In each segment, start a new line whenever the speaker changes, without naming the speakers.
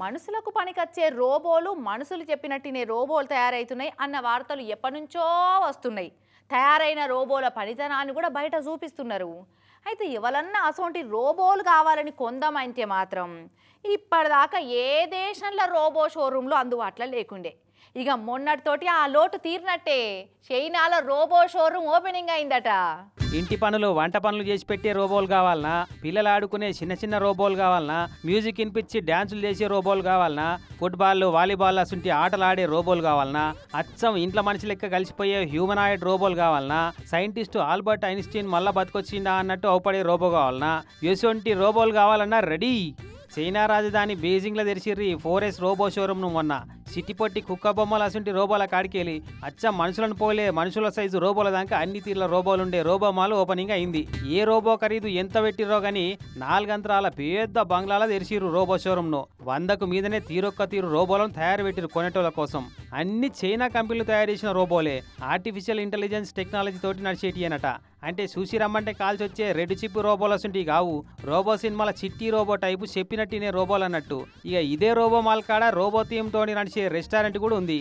మనుషులకు పనికొచ్చే రోబోలు మనుషులు చెప్పినట్టునే రోబోలు తయారవుతున్నాయి అన్న వార్తలు ఎప్పటి నుంచో వస్తున్నాయి. తయారైన రోబోల పనితనాన్ని కూడా బయట చూపిస్తున్నారు. అయితే ఎవరన్నా అసొంటి రోబోలు కావాలని కొందామంటే మాత్రం ఇప్పటిదాకా ఏ దేశంలో రోబో షోరూంలు అందుబాటులో లేకుండే. ఇక మొన్నటితోటి ఆ లోటు తీరినట్టే చైనాలో రోబో షోరూమ్ ఓపెనింగ్ అయిందట.
ఇంటి పనులు వంట పనులు చేసి పెట్టే రోబోలు కావాలనా, పిల్లలు ఆడుకునే చిన్న చిన్న రోబోలు కావాలనా, మ్యూజిక్ వినిపించి డ్యాన్సులు చేసే రోబోలు కావాలనా, ఫుట్బాల్ వాలీబాల్ అసంటి ఆటలు ఆడే రోబోలు కావాలనా, అచ్చం ఇంట్లో మనిషి లెక్క కలిసిపోయే హ్యూమనాయిడ్ రోబోలు కావాలనా, సైంటిస్టు ఆల్బర్ట్ ఐన్స్టీన్ మళ్ళా బతికొచ్చిందా అన్నట్టు అవుపడే రోబో కావాలనా, ఎసొంటి రోబోలు కావాలన్నా రెడీ. చైనా రాజధాని బీజింగ్లో తెరిచిర్రి 4S రోబో షోరూమ్ను మొన్న. సిటీ పొట్టి కుక్క బొమ్మలు అసంటి రోబోల కాడికెళ్ళి అచ్చం మనుషులను పోలే మనుషుల సైజు రోబోల దాకా అన్ని తీర్ల రోబోలుండే రోబో మాల్ ఓపెనింగ్ అయింది. ఏ రోబో ఖరీదు ఎంత పెట్టిరో గానీ 4 అంతరాల పెద్ద బంగ్లాల తెరిచిర్రు రోబో షోరూమ్ను. 100కు మీదనే తీరొక్క తీరు రోబోలను తయారు పెట్టిరు కొనేటోళ్ళ కోసం. అన్ని చైనా కంపెనీలు తయారు చేసిన రోబోలే ఆర్టిఫిషియల్ ఇంటెలిజెన్స్ టెక్నాలజీ తోటి నడిచేటి అనట. అంటే చూసి రమ్మంటే కాల్చి వచ్చే రెడ్ చిప్ రోబోలు అసంటి కావు. రోబో సినిమాల చిట్టి రోబో టైపు చెప్పినట్టినే రోబోలు అన్నట్టు. ఇక ఇదే రోబో మాల్ కాడ రోబో థీమ్ తోటి నడిచే రెస్టారెంట్ కూడా ఉంది.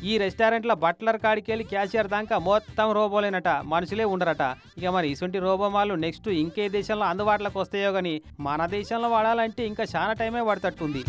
ఈ రెస్టారెంట్లో బట్లర్ కాడికెళ్ళి క్యాషియర్ దాకా మొత్తం రోబోలేనట, మనుషులే ఉండరట. ఇక మరి ఇటువంటి రోబో మాలు నెక్స్ట్ ఇంకే దేశంలో అందుబాటులోకి వస్తాయో కానీ మన దేశంలో వాడాలంటే ఇంకా చాలా టైమే పడతట్టుంది.